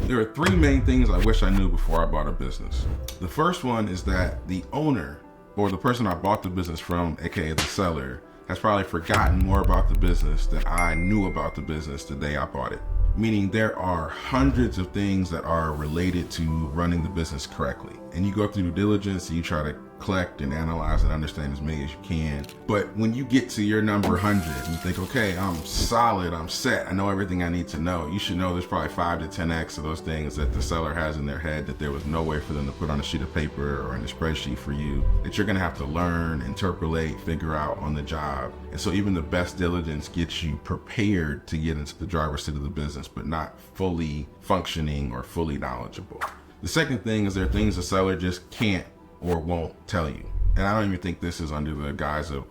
There are three main things I wish I knew before I bought a business. The first one is that the owner or the person I bought the business from, aka the seller, has probably forgotten more about the business than I knew about the business the day I bought it. Meaning there are hundreds of things that are related to running the business correctly. And you go through due diligence, and you try to collect and analyze and understand as many as you can. But when you get to your number 100, you think, okay, I'm solid, I'm set, I know everything I need to know. You should know there's probably 5 to 10x of those things that the seller has in their head that there was no way for them to put on a sheet of paper or in a spreadsheet for you, that you're gonna have to learn, interpolate, figure out on the job. And so even the best diligence gets you prepared to get into the driver's seat of the business, but not fully functioning or fully knowledgeable. The second thing is there are things the seller just can't or won't tell you. And I don't even think this is under the guise of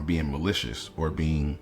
being malicious or being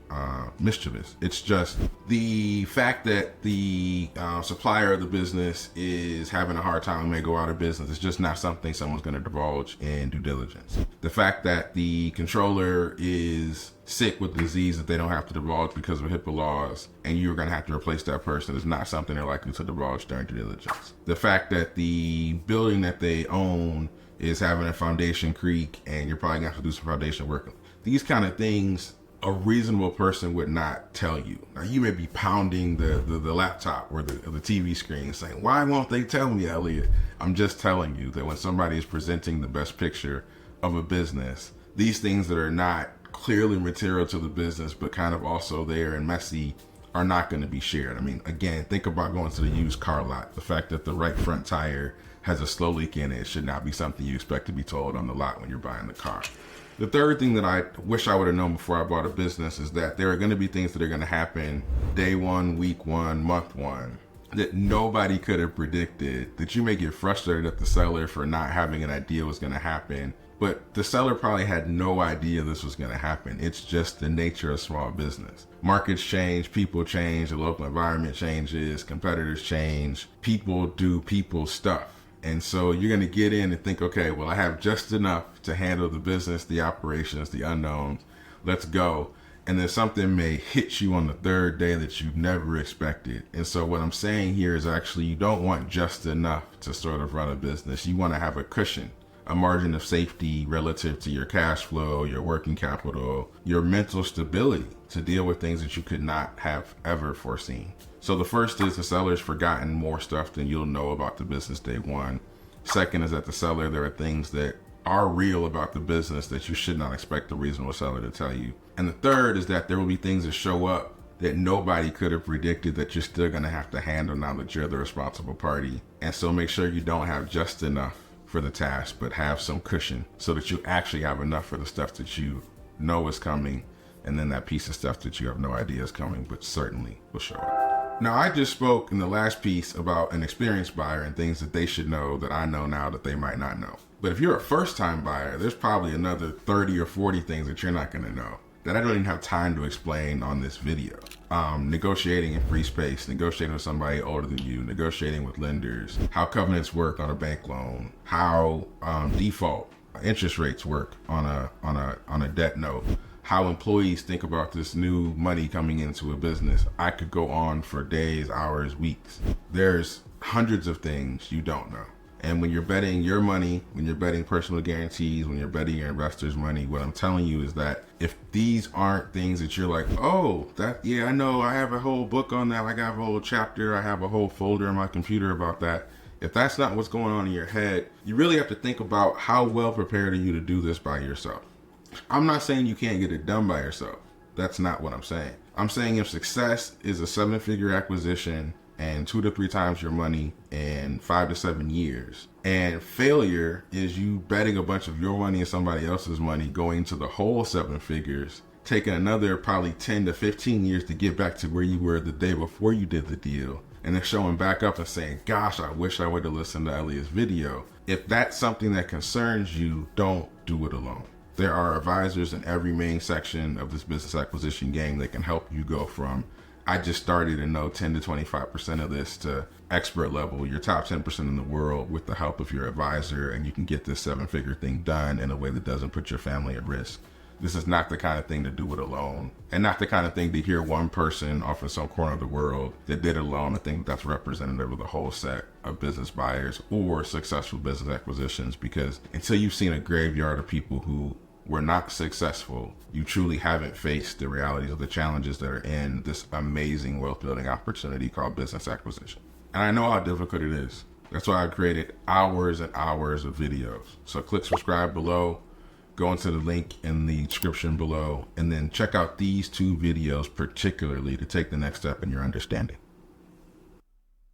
mischievous. It's just the fact that the supplier of the business is having a hard time and may go out of business. It's just not something someone's going to divulge in due diligence. The fact that the controller is sick with disease that they don't have to divulge because of HIPAA laws, and you're going to have to replace that person, is not something they're likely to divulge during due diligence. The fact that the building that they own is having a foundation creak and you're probably going to have to do some foundation work. These kind of things a reasonable person would not tell you. Now, you may be pounding the laptop or the TV screen saying, why won't they tell me, Elliott? I'm just telling you that when somebody is presenting the best picture of a business, these things that are not clearly material to the business but kind of also there and messy are not going to be shared. I mean, again, think about going to the used car lot. The fact that the right front tire has a slow leak in it should not be something you expect to be told on the lot when you're buying the car. The third thing that I wish I would have known before I bought a business is that there are going to be things that are going to happen day one, week one, month one, that nobody could have predicted, that you may get frustrated at the seller for not having an idea what's going to happen. But the seller probably had no idea this was going to happen. It's just the nature of small business. Markets change, people change, the local environment changes, competitors change, people do people stuff. And so you're going to get in and think, okay, well, I have just enough to handle the business, the operations, the unknowns. Let's go. And then something may hit you on the third day that you never expected. And so what I'm saying here is actually you don't want just enough to sort of run a business. You want to have a cushion, a margin of safety relative to your cash flow, your working capital, your mental stability to deal with things that you could not have ever foreseen. So the first is the seller's forgotten more stuff than you'll know about the business day one. Second is that the seller, there are things that are real about the business that you should not expect a reasonable seller to tell you. And the third is that there will be things that show up that nobody could have predicted that you're still going to have to handle now that you're the responsible party. And so make sure you don't have just enough for the task, but have some cushion so that you actually have enough for the stuff that you know is coming, and then that piece of stuff that you have no idea is coming, but certainly will show up. Now, I just spoke in the last piece about an experienced buyer and things that they should know that I know now that they might not know. But if you're a first-time buyer, there's probably another 30 or 40 things that you're not going to know that I don't even have time to explain on this video. Negotiating in free space, negotiating with somebody older than you, negotiating with lenders, how covenants work on a bank loan, how default interest rates work on a debt note, how employees think about this new money coming into a business. I could go on for days, hours, weeks. There's hundreds of things you don't know. And when you're betting your money, when you're betting personal guarantees, when you're betting your investors' money, what I'm telling you is that if these aren't things that you're like, oh, yeah, I know, I have a whole book on that, I got a whole chapter, I have a whole folder in my computer about that. If that's not what's going on in your head, you really have to think about how well prepared are you to do this by yourself. I'm not saying you can't get it done by yourself. That's not what I'm saying. I'm saying if success is a 7-figure acquisition and 2 to 3 times your money in 5 to 7 years, and failure is you betting a bunch of your money and somebody else's money going to the whole 7 figures, taking another probably 10 to 15 years to get back to where you were the day before you did the deal, and then showing back up and saying, gosh, I wish I would have listened to Elliott's video. If that's something that concerns you, don't do it alone. There are advisors in every main section of this business acquisition game that can help you go from, I just started and know 10 to 25% of this, to expert level, your top 10% in the world with the help of your advisor, and you can get this 7-figure thing done in a way that doesn't put your family at risk. This is not the kind of thing to do it alone, and not the kind of thing to hear one person off in some corner of the world that did it alone and think that's representative of the whole set of business buyers or successful business acquisitions. Because until you've seen a graveyard of people who were not successful, you truly haven't faced the realities of the challenges that are in this amazing wealth building opportunity called business acquisition. And I know how difficult it is. That's why I created hours and hours of videos. So click subscribe below, go into the link in the description below, and then check out these 2 videos particularly to take the next step in your understanding.